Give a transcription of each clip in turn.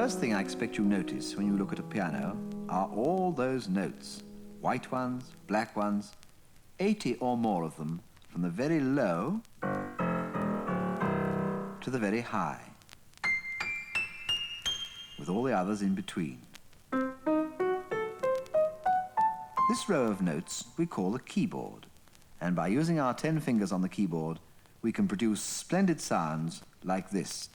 first thing I expect you'll notice when you look at a piano are all those notes, white ones, black ones, 80 or more of them, from the very low to the very high, with all the others in between. This row of notes we call the keyboard, and by using our 10 fingers on the keyboard, we can produce splendid sounds like this.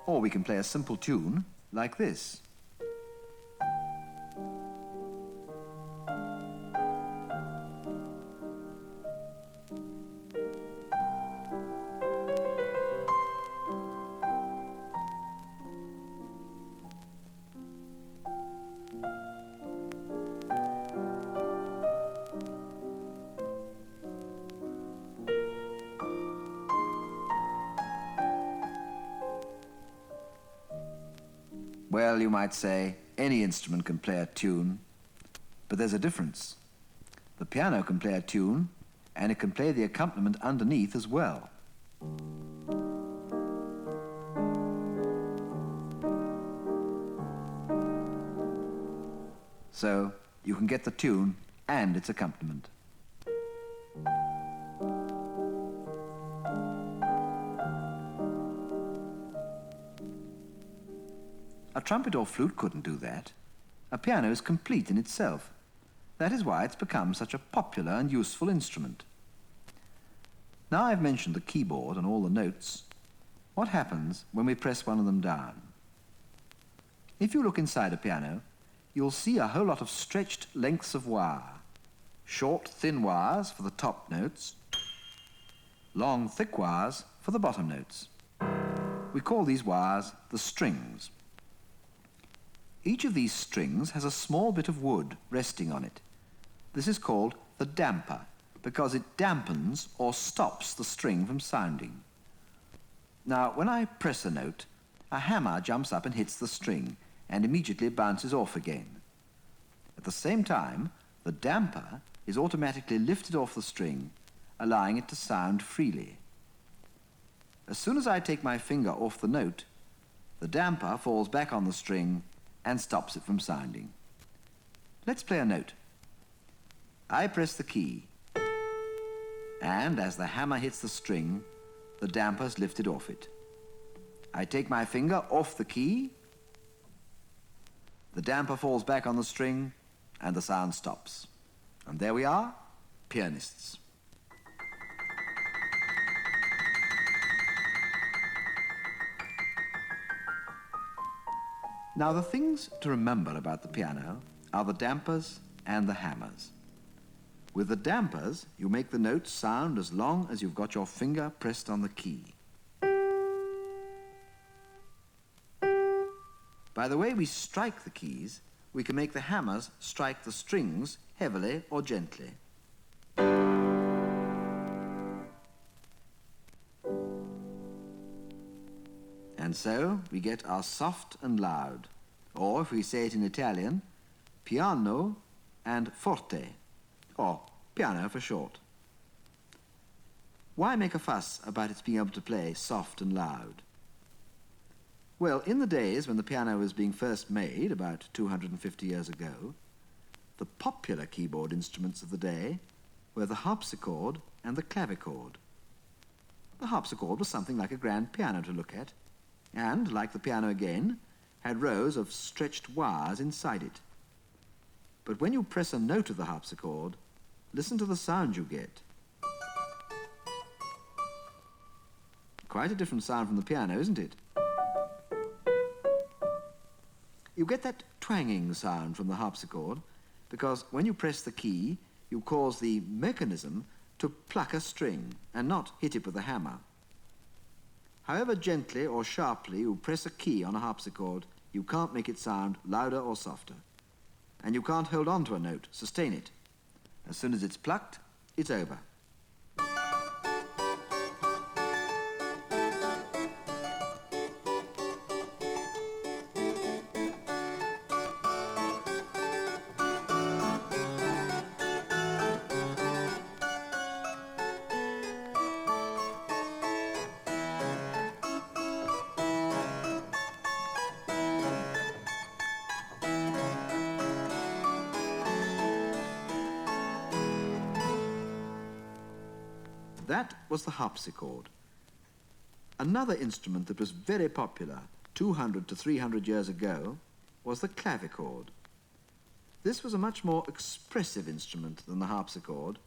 Or we can play a simple tune like this. Well, you might say, any instrument can play a tune, but there's a difference. The piano can play a tune, and it can play the accompaniment underneath as well. So, you can get the tune and its accompaniment. A trumpet or flute couldn't do that. A piano is complete in itself. That is why it's become such a popular and useful instrument. Now I've mentioned the keyboard and all the notes. What happens when we press one of them down? If you look inside a piano, you'll see a whole lot of stretched lengths of wire. Short, thin wires for the top notes, long, thick wires for the bottom notes. We call these wires the strings. Each of these strings has a small bit of wood resting on it. This is called the damper because it dampens or stops the string from sounding. Now, when I press a note, a hammer jumps up and hits the string and immediately bounces off again. At the same time, the damper is automatically lifted off the string, allowing it to sound freely. As soon as I take my finger off the note, the damper falls back on the string and stops it from sounding. Let's play a note. I press the key, and as the hammer hits the string, the damper's lifted off it. I take my finger off the key, the damper falls back on the string, and the sound stops. And there we are, pianists. Now, the things to remember about the piano are the dampers and the hammers. With the dampers, you make the notes sound as long as you've got your finger pressed on the key. By the way we strike the keys, we can make the hammers strike the strings heavily or gently. And so we get our soft and loud, or if we say it in Italian, piano and forte, or piano for short. Why make a fuss about its being able to play soft and loud? Well, in the days when the piano was being first made, about 250 years ago, the popular keyboard instruments of the day were the harpsichord and the clavichord. The harpsichord was something like a grand piano to look at, and, like the piano again, had rows of stretched wires inside it. But when you press a note of the harpsichord, listen to the sound you get. Quite a different sound from the piano, isn't it? You get that twanging sound from the harpsichord because when you press the key, you cause the mechanism to pluck a string and not hit it with a hammer. However gently or sharply you press a key on a harpsichord, you can't make it sound louder or softer. And you can't hold on to a note, sustain it. As soon as it's plucked, it's over. That was the harpsichord. Another instrument that was very popular 200 to 300 years ago was the clavichord. This was a much more expressive instrument than the harpsichord,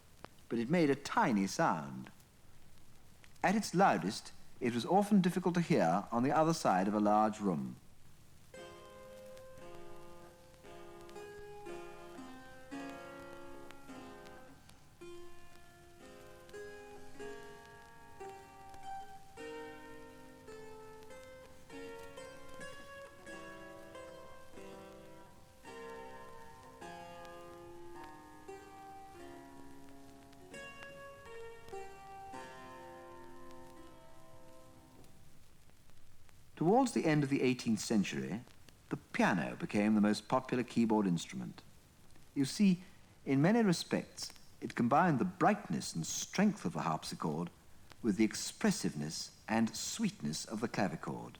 but it made a tiny sound. At its loudest, it was often difficult to hear on the other side of a large room. Towards the end of the 18th century, the piano became the most popular keyboard instrument. You see, in many respects, it combined the brightness and strength of the harpsichord with the expressiveness and sweetness of the clavichord.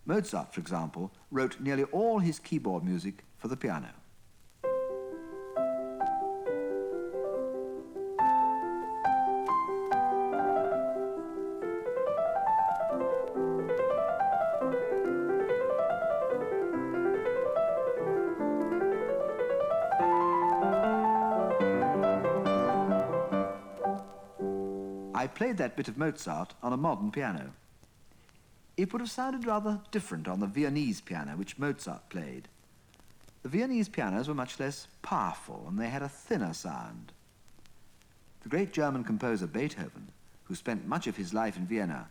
Mozart, for example, wrote nearly all his keyboard music for the piano. I played that bit of Mozart on a modern piano. It would have sounded rather different on the Viennese piano, which Mozart played. The Viennese pianos were much less powerful, and they had a thinner sound. The great German composer Beethoven, who spent much of his life in Vienna,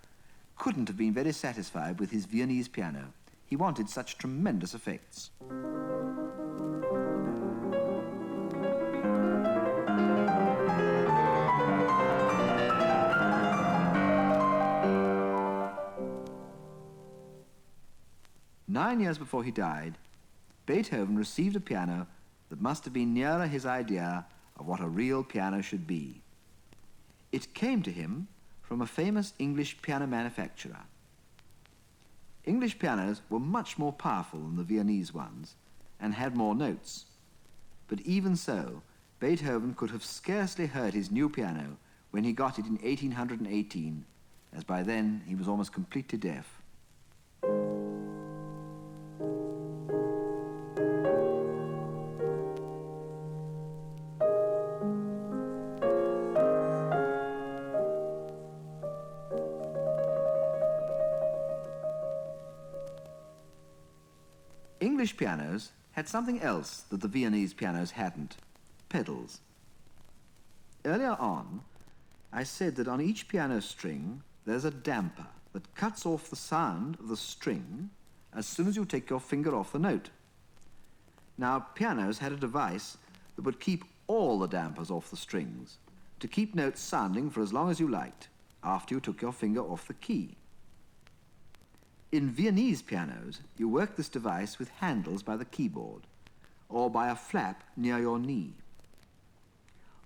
couldn't have been very satisfied with his Viennese piano. He wanted such tremendous effects. Nine years before he died, Beethoven received a piano that must have been nearer his idea of what a real piano should be. It came to him from a famous English piano manufacturer. English pianos were much more powerful than the Viennese ones and had more notes. But even so, Beethoven could have scarcely heard his new piano when he got it in 1818, as by then he was almost completely deaf. English pianos had something else that the Viennese pianos hadn't: pedals. Earlier on, I said that on each piano string there's a damper that cuts off the sound of the string as soon as you take your finger off the note. Now, pianos had a device that would keep all the dampers off the strings, to keep notes sounding for as long as you liked, after you took your finger off the key. In Viennese pianos, you work this device with handles by the keyboard, or by a flap near your knee.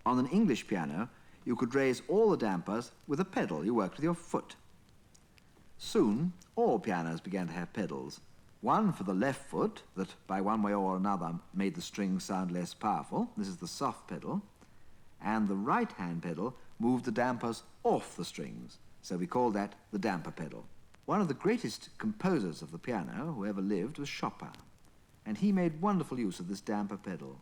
On an English piano, you could raise all the dampers with a pedal you worked with your foot. Soon, all pianos began to have pedals, one for the left foot, that by one way or another made the strings sound less powerful. This is the soft pedal. And the right-hand pedal moved the dampers off the strings, so we call that the damper pedal. One of the greatest composers of the piano who ever lived was Chopin, and he made wonderful use of this damper pedal.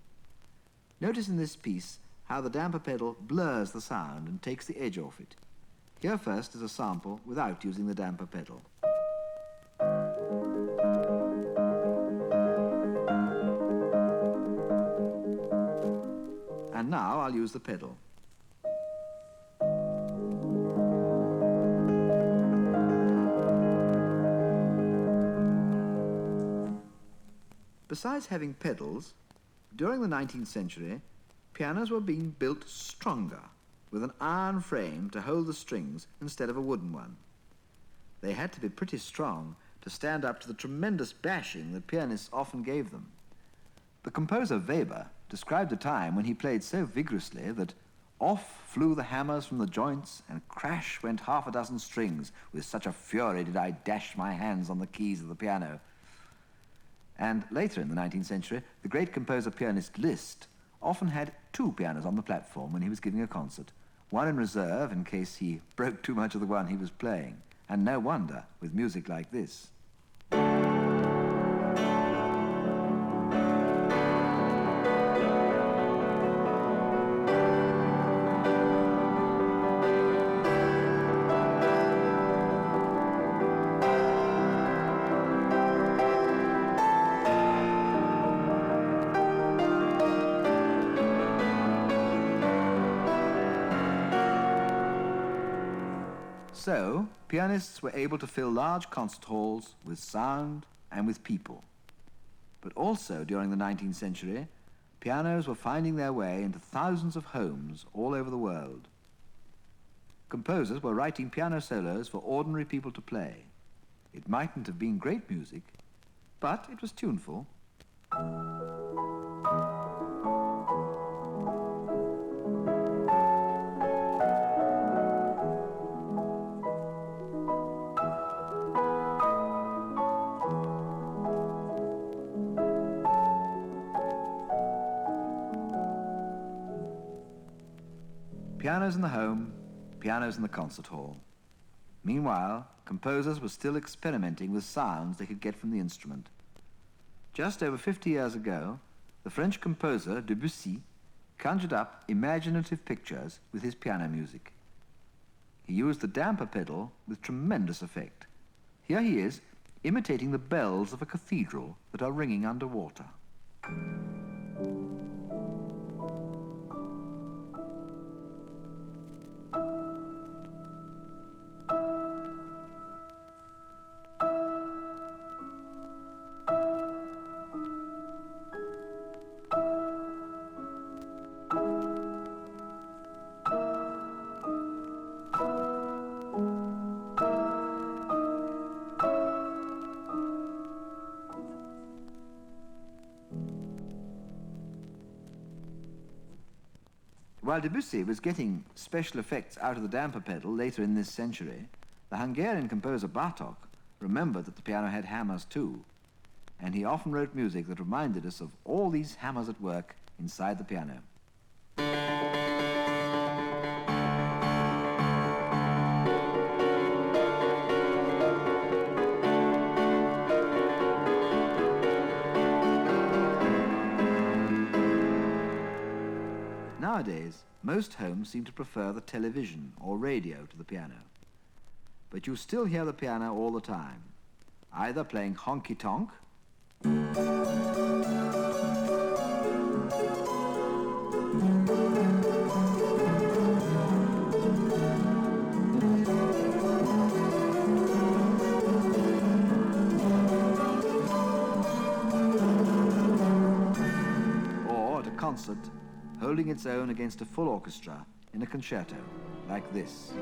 Notice in this piece how the damper pedal blurs the sound and takes the edge off it. Here first is a sample without using the damper pedal. And now I'll use the pedal. Besides having pedals, during the 19th century, pianos were being built stronger, with an iron frame to hold the strings instead of a wooden one. They had to be pretty strong to stand up to the tremendous bashing that pianists often gave them. The composer Weber described a time when he played so vigorously that off flew the hammers from the joints and crash went half a dozen strings. With such a fury did I dash my hands on the keys of the piano. And later in the 19th century, the great composer-pianist Liszt often had two pianos on the platform when he was giving a concert, one in reserve in case he broke too much of the one he was playing. And no wonder, with music like this. So, pianists were able to fill large concert halls with sound and with people. But also, during the 19th century, pianos were finding their way into thousands of homes all over the world. Composers were writing piano solos for ordinary people to play. It mightn't have been great music, but it was tuneful. Pianos in the home, pianos in the concert hall. Meanwhile, composers were still experimenting with sounds they could get from the instrument. Just over 50 years ago, the French composer Debussy conjured up imaginative pictures with his piano music. He used the damper pedal with tremendous effect. Here he is, imitating the bells of a cathedral that are ringing underwater. While Debussy was getting special effects out of the damper pedal later in this century, the Hungarian composer Bartók remembered that the piano had hammers too, and he often wrote music that reminded us of all these hammers at work inside the piano. Nowadays, most homes seem to prefer the television or radio to the piano. But you still hear the piano all the time, either playing honky-tonk, or at a concert, holding its own against a full orchestra in a concerto like this.